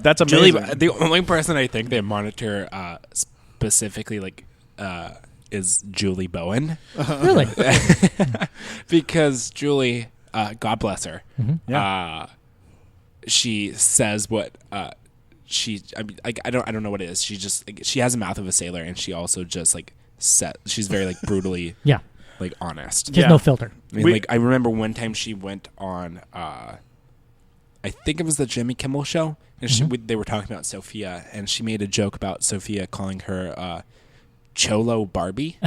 That's Julie, amazing. the only person I think they monitor specifically like is Julie Bowen. Really? Because Julie, God bless her, Yeah. she says what she. I mean, I don't know what it is. She just she has a mouth of a sailor, and she also just like she's very like brutally Yeah. like honest. Just Yeah. no filter. I mean, like I remember one time she went on, I think it was the Jimmy Kimmel show, and they were talking about Sophia, and she made a joke about Sophia calling her Cholo Barbie.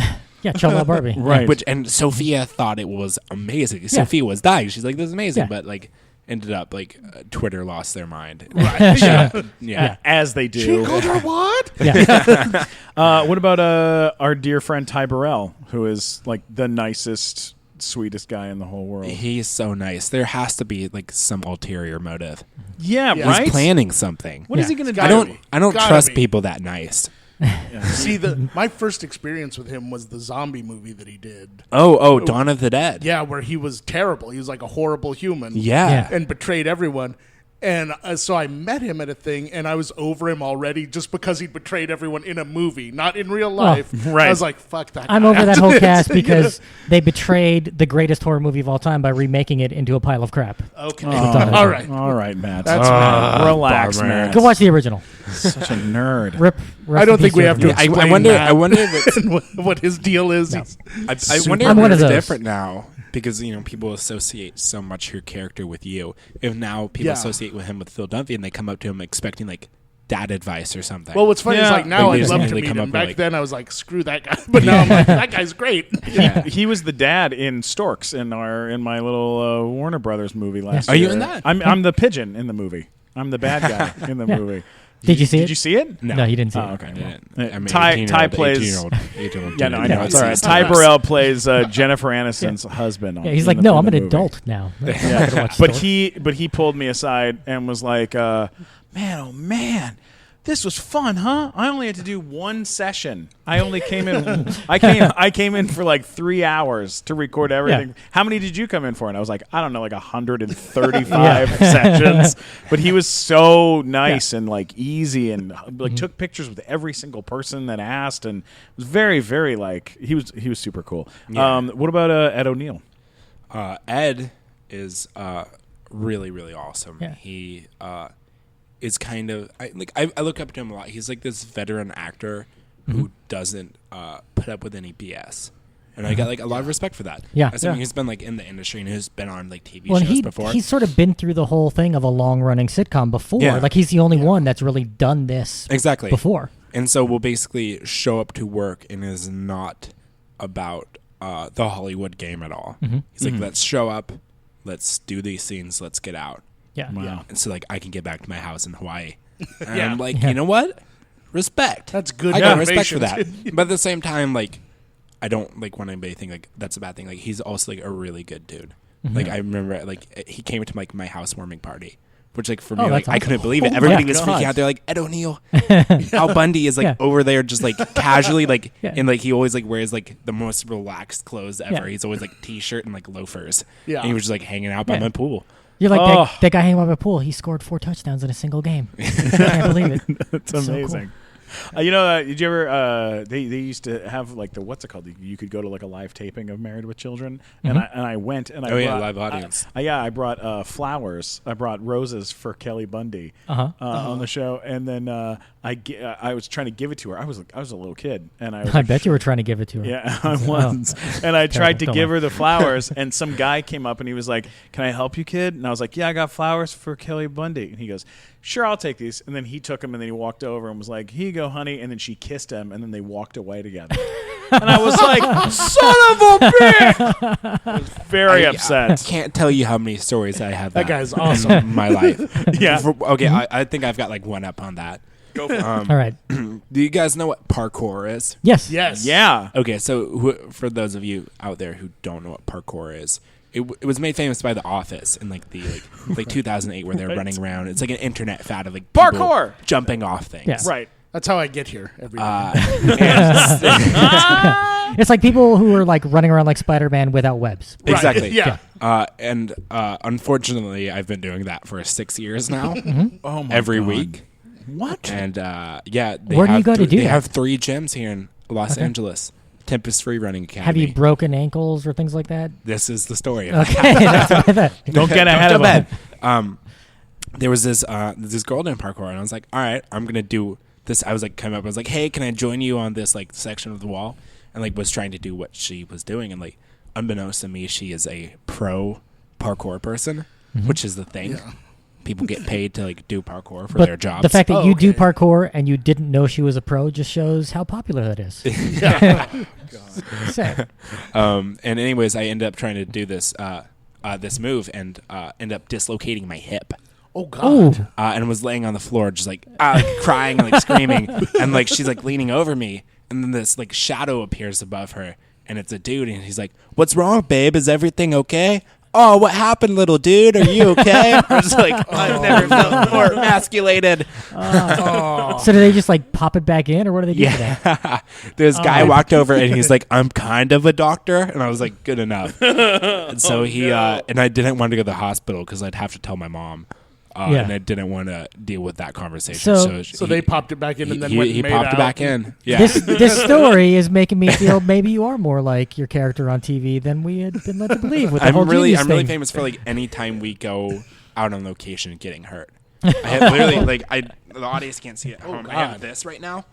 Yeah, Cholo Barbie. Right. And Sophia thought it was amazing. Sophia was dying. She's like, "This is amazing," Yeah. but like ended up like Twitter lost their mind. Right. Yeah. As they She do. called her what? Yeah. What about our dear friend Ty Burrell, who is like the nicest, sweetest guy in the whole world? He's so nice. There has to be like some ulterior motive. Yeah, Yeah. right. He's planning something. What is Yeah. he going to do? I don't Gotta trust be. people that nice. See, my first experience with him was the zombie movie that he did. Oh, Dawn of the Dead. Yeah, where he was terrible. He was like a horrible human. Yeah. Yeah. And betrayed everyone. And so I met him at a thing, and I was over him already just because he betrayed everyone in a movie, not in real life. right. I was like, fuck that I'm guy over that after whole this. cast because they betrayed the greatest horror movie of all time by remaking it into a pile of crap. Okay. All right. All right, Matt. That's Relax, bummer. Matt. Go watch the original. Such a nerd. Rip I don't think we have to I explain wonder. that I wonder if it's. and what his deal is. No. He's- I wonder I'm if one of it's those. different now because people associate so much your character with you. If now people Yeah. associate with him with Phil Dunphy and they come up to him expecting like dad advice or something. Well, what's funny is Yeah. like now Like, they I'd just love to immediately meet come him. up with, Back like- then I was like, screw that guy. But now I'm like, that guy's great. He was the dad in Storks in my little Warner Brothers movie last Are year. you in that? I'm the pigeon in the movie. I'm the bad guy in the Yeah. movie. Did you see it? Did you see it? No, you didn't see Oh, it. okay. I didn't. Well, I mean, Ty 18-year-old plays. 18-year-old Yeah, no, I dude. know. Yeah. It's all right. It's Ty not Burrell plays Jennifer Aniston's husband. Yeah, he's in like, the- no, in I'm the an movie. adult now. I'm not Yeah. gonna watch but Stork. he pulled me aside and was like, man, oh man, this was fun, huh? I only had to do one session. I only came in. I came in for like 3 hours to record everything. Yeah. How many did you come in for? And I was like, I don't know, like 135 sessions. But he was so nice and like easy and like took pictures with every single person that asked and was very, very like he was super cool. Yeah. What about Ed O'Neill? Ed is really, really awesome. Yeah. He is kind of I look up to him a lot. He's like this veteran actor who doesn't put up with any BS. And I got like a lot of respect for that. Yeah. As someone Yeah. who's been like in the industry and who's been on like TV Well, shows before. he's sort of been through the whole thing of a long-running sitcom before. Yeah. Like, he's the only one that's really done this Exactly. before. And so we'll basically show up to work and is not about the Hollywood game at all. He's like, let's show up, let's do these scenes, let's get out. Yeah. Wow. And so like I can get back to my house in Hawaii. And Yeah. I'm like, Yeah. you know what? Respect. That's good I got respect for that. motivation. But at the same time, like I don't like want anybody to think like that's a bad thing. Like he's also like a really good dude. Like I remember like he came to like my housewarming party. Which like for me, Oh, like that's I couldn't awesome. believe it. Oh Everybody my was God. freaking out. They're like, Ed O'Neill, Al Bundy is like Yeah. over there, just like casually, like Yeah. and like he always like wears like the most relaxed clothes ever. Yeah. He's always like t-shirt and like loafers. Yeah. And he was just like hanging out by Yeah. my pool. You're like, Oh. that guy hanging by the pool, he scored 4 touchdowns in a single game. I can't believe it. It's So cool. amazing. Did you ever? They used to have like the what's it called? You could go to like a live taping of Married with Children, and I went and I Oh, yeah, brought, live audience. I brought flowers. I brought roses for Kelly Bundy on the show, and then I was trying to give it to her. I was a little kid, and I was I bet you were trying to give it to her. yeah, I was. And I tried to Don't give lie. her the flowers, and some guy came up and he was like, "Can I help you, kid?" And I was like, "Yeah, I got flowers for Kelly Bundy." And he goes, "Sure, I'll take these." And then he took them, and then he walked over and was like, "Here you go, honey." And then she kissed him, and then they walked away together. And I was like, "Son of a bitch!" I was very I upset. can't tell you how many stories I have That guy's in awesome. my life. Yeah. Okay, I think I've got like one up on that. Go for it. All right. Do you guys know what parkour is? Yes. Yes. Yeah. Okay, so for those of you out there who don't know what parkour is, it was made famous by The Office in like the like 2008 where they're Right. running around. It's like an internet fad of like people Parkour! jumping off things. Yeah. Right. That's how I get here every day. It's like people who are like running around like Spider-Man without webs. Right. Exactly. Yeah. And unfortunately, I've been doing that for 6 years now, Oh my every God. week. What? And yeah, they Where do you have go to do They that? have 3 gyms here in Los Angeles. Tempest Free Running Academy. Have you broken ankles or things like that? This is the story. Okay, that's what I thought. Don't get ahead of jump him. ahead. There was this girl doing parkour, and I was like, all right, I'm gonna do this. I was like, coming up, I was like, hey, can I join you on this like section of the wall? And like was trying to do what she was doing, and like unbeknownst to me, she is a pro parkour person, which is the thing. Yeah. People get paid to like do parkour for But their jobs. the fact that Oh, you do okay. parkour and you didn't know she was a pro just shows how popular that is. Yeah. Sad. And anyways, I ended up trying to do this. this move and ended up dislocating my hip. Oh God! And was laying on the floor, just like crying, and, like screaming, and like she's like leaning over me, and then this like shadow appears above her, and it's a dude, and he's like, "What's wrong, babe? Is everything okay?" "Oh, what happened, little dude? Are you okay?" I was like, I've never felt more emasculated. So do they just like pop it back in, or what do they do for that? This guy walked over and he's like, "I'm kind of a doctor," and I was like, "Good enough." And so and I didn't want to go to the hospital because I'd have to tell my mom. And I didn't want to deal with that conversation. So they popped it back in, and then he popped it back in. Yeah. This story is making me feel maybe you are more like your character on TV than we had been led to believe. With the whole I'm really thing. famous for like any time we go out on location getting hurt. I have literally the audience can't see it. I have this right now.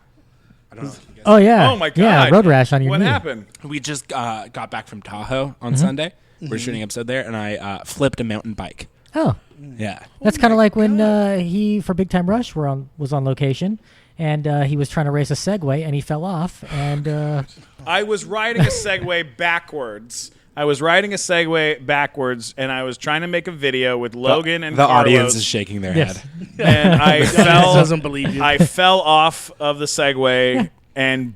I don't know. If you guys Oh yeah. Oh my God. Yeah, road rash on your What knee. happened? We just got back from Tahoe on Sunday. We're shooting an episode there, and I flipped a mountain bike. Oh. Yeah. That's kind of like when he, for Big Time Rush, was on location, and he was trying to race a Segway, and he fell off, and... I was riding a Segway backwards. And I was trying to make a video with Logan and the Carlos. audience is shaking their head. And I fell. doesn't believe you. I fell off of the Segway and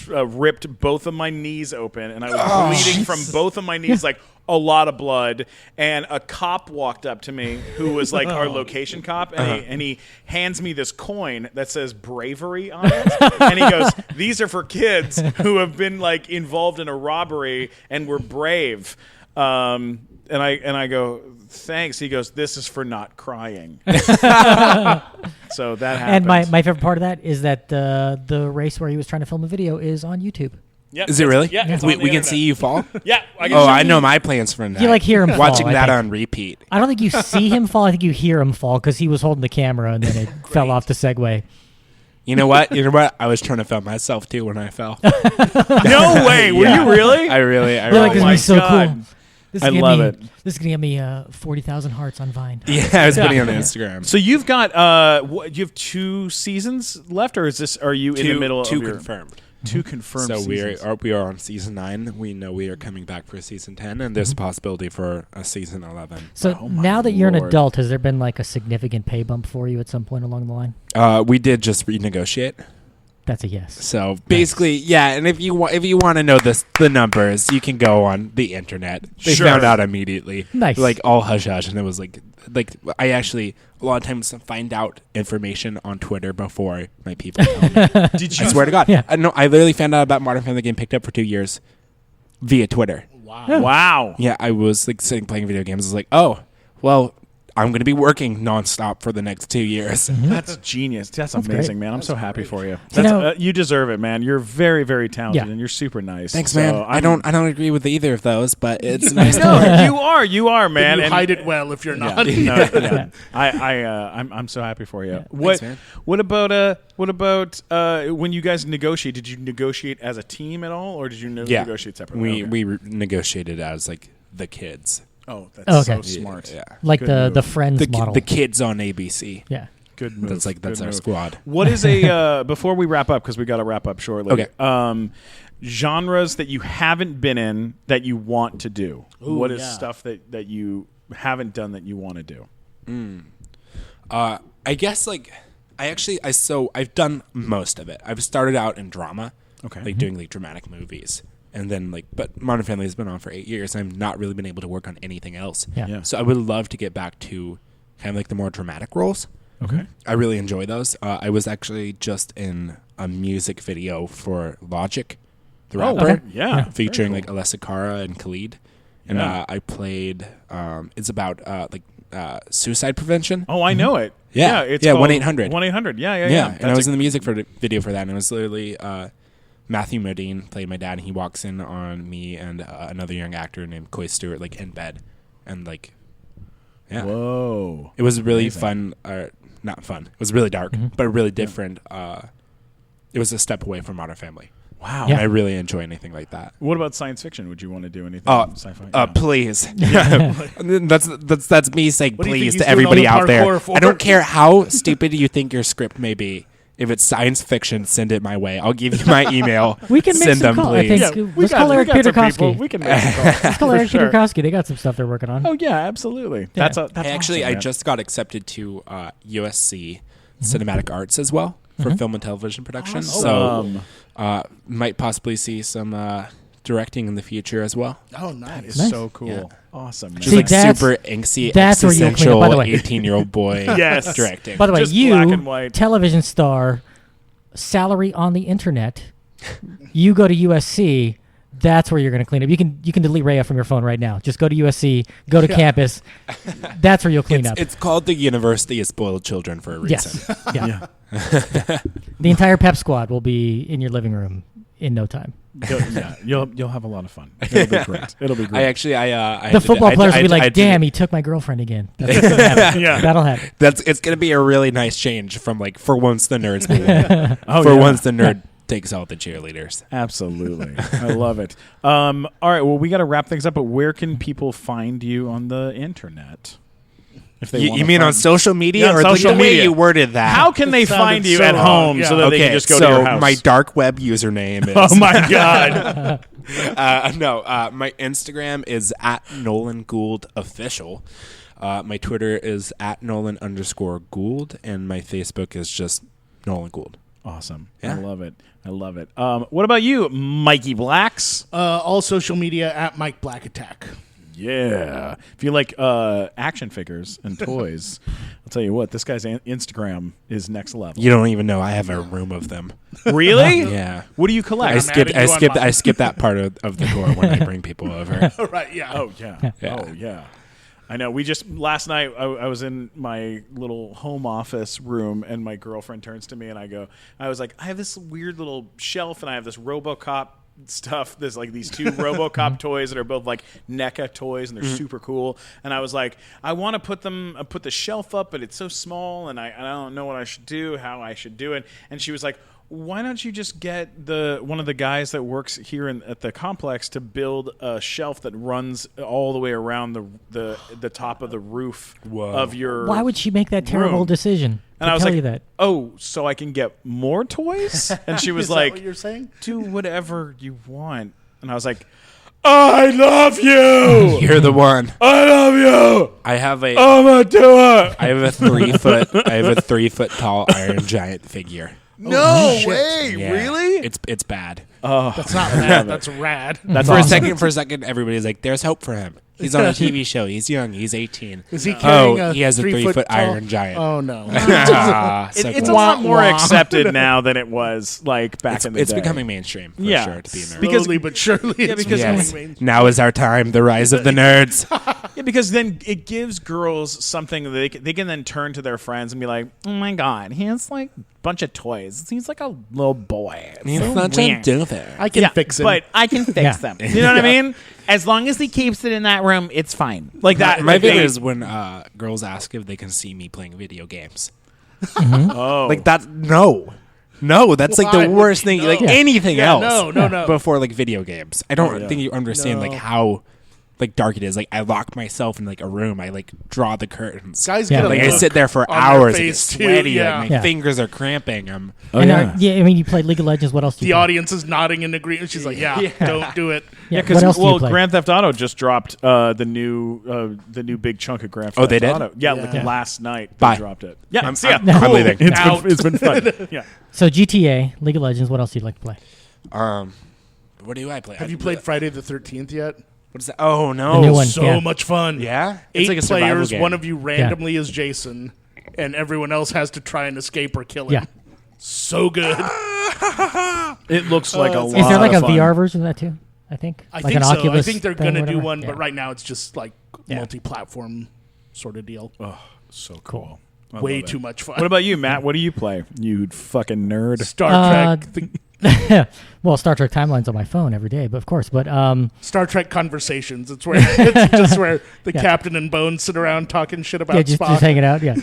ripped both of my knees open, and I was bleeding from both of my knees, like a lot of blood. And a cop walked up to me, who was like our location cop, and he hands me this coin that says bravery on it, and he goes, "These are for kids who have been like involved in a robbery and were brave." And I go, "Thanks." He goes, "This is for not crying." So that happened. And my favorite part of that is that the race where he was trying to film a video is on YouTube. Yep, Is it really? Yeah. It's We on the can internet. see you fall? Yeah. I can Oh, see I you. know my plans for tonight. You like hear him fall, Watching I that think. on repeat. I don't think you see him fall. I think you hear him fall because he was holding the camera and then it fell off the Segway. You know what? I was trying to film myself too when I fell. No way. Were you really? I really. You're like, this my is so God. cool. This is I gonna love be- it. This is going to get me 40,000 hearts on Vine. Yeah, I was putting it on Instagram. So you've got you have 2 seasons left, or are you in the middle two of your confirmed. 2 confirmed So seasons? we are on season 9. We know we are coming back for season 10, and there's a possibility for a season 11. So Oh my now that you're an Lord. adult, has there been like a significant pay bump for you at some point along the line? We did just renegotiate. That's a yes. So basically, yeah. And if you want to know the numbers, you can go on the internet. They Sure. found out immediately. Nice. Like all hush hush, and it was like I actually a lot of times find out information on Twitter before my people tell me. Did you? I swear to God. Yeah. I literally found out about Modern Family getting picked up for 2 years via Twitter. Wow. Yeah, I was like sitting playing video games. I was like, oh, well, I'm going to be working nonstop for the next 2 years. That's genius. That's amazing, great. man. I'm so happy for you. You know- You deserve it, man. You're very, very talented, Yeah. and you're super nice. Thanks, So man. I don't agree with either of those, but it's nice to work. No, you are, man. You and- hide it well if you're not. Yeah. I'm so happy for you. Thanks, man. What about when you guys negotiate? Did you negotiate as a team at all, or did you negotiate separately? We negotiated as like the kids. Oh, that's Okay. so smart. Yeah. Like Good the move. Friends model. The kids on ABC. yeah. Good move. That's Good our move. squad. What is a before we wrap up, because we got to wrap up shortly? Okay. Genres that you haven't been in that you want to do. What is yeah. stuff that you haven't done that you want to do? I guess like I've done most of it. I've started out in drama, Okay. like doing like dramatic movies, and then but Modern Family has been on for 8 years. And I've not really been able to work on anything else. Yeah. Yeah. So I would love to get back to kind of like the more dramatic roles. Okay. I really enjoy those. I was actually just in a music video for Logic, the rapper, okay. Yeah. featuring Very like Alessia Cara and Khalid. And Yeah. I played. It's about suicide prevention. Oh, I know it. Yeah. It's Yeah, called 1-800. 1-800. Yeah. And I That's was in the music video for that, and it was literally Matthew Modine played my dad, and he walks in on me and another young actor named Coy Stewart, like in bed, and like, yeah, Whoa. it was really fun. Not fun. It was really dark, but really different. It was a step away from Modern Family. Wow. Yeah. And I really enjoy anything like that. What about science fiction? Would you want to do anything sci-fi? Please. That's me saying What do you think please he's to doing all everybody the out there. parkour for? I don't care how stupid you think your script may be. If it's science fiction, send it my way. I'll give you my email. We can make send some them, call. I please. think let's call Eric Peterkowski. We can make some calls. Let's call For Eric sure. Peterkowski. They got some stuff they're working on. Oh yeah, absolutely. Yeah. That's Actually, awesome, I man. just got accepted to USC Cinematic Arts as well for film and television production. Awesome. So might possibly see some directing in the future as well. Oh, nice. It's Nice. so cool. Yeah. Awesome. Man. Just See, like that's- super angsty, that's where you'll clean up. existential By the way. 18-year-old boy Yes. directing. By the way, Just black and you, white. television star, salary on the internet, you go to USC, that's where you're going to clean up. You can delete Rhea from your phone right now. Just go to USC, go to campus. That's where you'll clean up. It's called the University of Spoiled Children for a reason. Yes. Yeah. The entire pep squad will be in your living room in no time. You'll have a lot of fun. It'll be great. It'll be great. I The football players will be like, I did damn, it. he took my girlfriend again. That's what's gonna happen. Yeah. That'll happen. It's going to be a really nice change from like, for once the nerds will win. Oh, For yeah. once the nerd takes out the cheerleaders. Absolutely. I love it. All right. Well, we got to wrap things up, but where can people find you on the internet? If they You wanna mean on find- social media? Yeah, on or social the way media. you worded that? How can they sounded find you so at wrong. home Yeah. so that they can just go to your house? my dark web username is... Oh, my God. my Instagram is at Nolan Gould Official. My Twitter is at Nolan_Gould, and my Facebook is just Nolan Gould. Awesome. Yeah. I love it. I love it. What about you, Mikey Blacks? All social media at Mike Black Attack. Yeah. If you like action figures and toys, I'll tell you what, this guy's Instagram is next level. You don't even know I have a room of them. Really? Yeah. What do you collect? I skipped that part of the tour when I bring people over. Right, yeah. Oh, yeah. Yeah. Oh, yeah. I know. We just, last night, I was in my little home office room, and my girlfriend turns to me, and I was like, I have this weird little shelf, and I have this RoboCop stuff. There's like these two RoboCop toys that are both like NECA toys, and they're super cool. And I was like, I want to put the shelf up, but it's so small, and I don't know what I should do, how I should do it. And she was like, why don't you just get one of the guys that works here at the complex to build a shelf that runs all the way around the top of the roof of your Why would she make that terrible room. decision? And I was tell like, you that. oh, so I can get more toys? And she was Is that like, what you're saying? do whatever you want. And I was like, I love you. You're the one. I love you. I have a I'm gonna do it. I have a 3 foot tall Iron Giant figure. No shit. way, Yeah. really? It's bad. That's not bad. That's rad. That's For awesome. a second, everybody's like, "There's hope for him. He's on a TV show. He's young. He's 18. Is he carrying he has a 3 foot tall- Iron Giant. Oh, no. It's a lot more wah. accepted now than it was like back in the It's day. becoming mainstream for Yeah. sure to be a nerd. Because- Slowly but surely. it's because- becoming Yes. mainstream. Now is our time. The rise of the nerds. Yeah, because then it gives girls something that they can then turn to their friends and be like, oh my God, he has like a bunch of toys. He's like a little boy. It's so weird. doofus. I can fix him. But I can fix Yeah. them. You know what I mean? As long as he keeps it in that room, it's fine. Like that. My like favorite they- is when girls ask if they can see me playing video games. oh, Like that. No, that's like Why the would worst you thing. know? Like Yeah. anything Yeah, else. no. Before like video games, I don't Oh, yeah. think you understand like No. how like dark it is. Like I lock myself in like a room. I like draw the curtains. Guys Yeah. get a Like I look sit there for on their hours. I get face, too, sweaty. yeah. Like my Yeah. fingers are cramping. And I mean, you played League of Legends. What else do The you play? audience is nodding in agreement. She's like, yeah, don't do it. Yeah, because what else do you play? Grand Theft Auto just dropped the new big chunk of Grand Theft Oh, they did? Auto. Yeah, Yeah. like last night they Bye. dropped it. Yeah, I'm- see ya. I'm- I'm leaving. It's been fun. Yeah. So GTA, League of Legends. What else do you like to play? What do I play? Have you played Friday the 13th yet? What is that? Oh no, The new one. So Yeah. much fun. Yeah, 8 like a survival players, game. one of you randomly is Jason, and everyone else has to try and escape or kill him. Yeah. So good. It looks like a lot Is there like a of fun. VR version of that too? I think. I like think an so. Oculus I think they're thing, going to do whatever? one, Yeah. but right now it's just like Yeah. multi-platform sort of deal. Oh, so Cool. I Way love it. too much fun. What about you, Matt? What do you play? You fucking nerd. Star Trek? Well, Star Trek Timeline's on my phone every day, but of course. But Star Trek Conversations. It's where it's just where the Yeah. captain and Bones sit around talking shit about yeah, just Spock. hanging out. Yeah.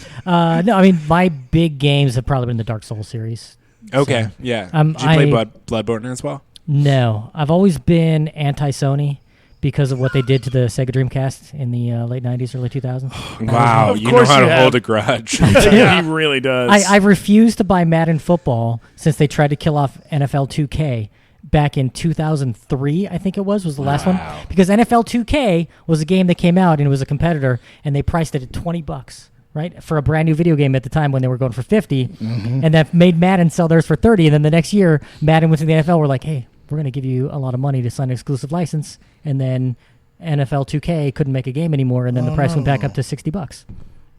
No, I mean my big games have probably been the Dark Souls series. Okay, So, yeah. Um, Did you play I- Bloodborne as well? No, I've always been anti-Sony because of what they did to the Sega Dreamcast in the late 90s, early 2000s. Wow, Of you know course how you to have. hold a grudge. He really does. I refused to buy Madden football since they tried to kill off NFL 2K back in 2003, I think it was the last one. Because NFL 2K was a game that came out and it was a competitor, and they priced it at $20, right? For a brand new video game at the time when they were going for 50, and that made Madden sell theirs for 30, and then the next year, Madden went to the NFL, were like, hey, we're going to give you a lot of money to sign an exclusive license, and then NFL 2K couldn't make a game anymore, and then the price went back up to $60.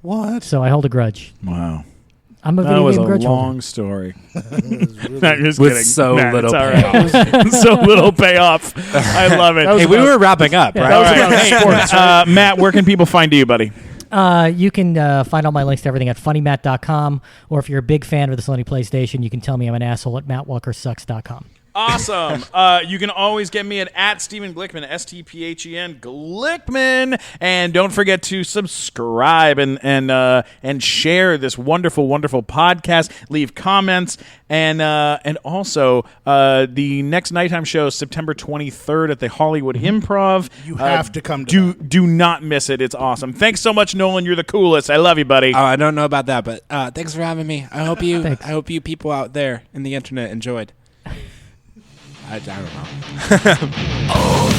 What? So I hold a grudge. Wow. I'm a That video was game a grudge holder. long story. Not just With kidding. so Matt, little it's all right. So little payoff. I love it. Hey, we were wrapping up, right? All right. Hey, Matt, where can people find you, buddy? You can find all my links to everything at funnymatt.com, or if you're a big fan of the Sony PlayStation, you can tell me I'm an asshole at mattwalkersucks.com. Awesome. You can always get me at Stephen Glickman, STPHEN Glickman, and don't forget to subscribe and share this wonderful, wonderful podcast. Leave comments, and also the next nighttime show is September 23rd at the Hollywood Improv. You have to come to that. Do not miss it. It's awesome. Thanks so much, Nolan. You're the coolest. I love you, buddy. I don't know about that, but thanks for having me. I hope you Thanks. I hope you people out there in the internet enjoyed. I don't know.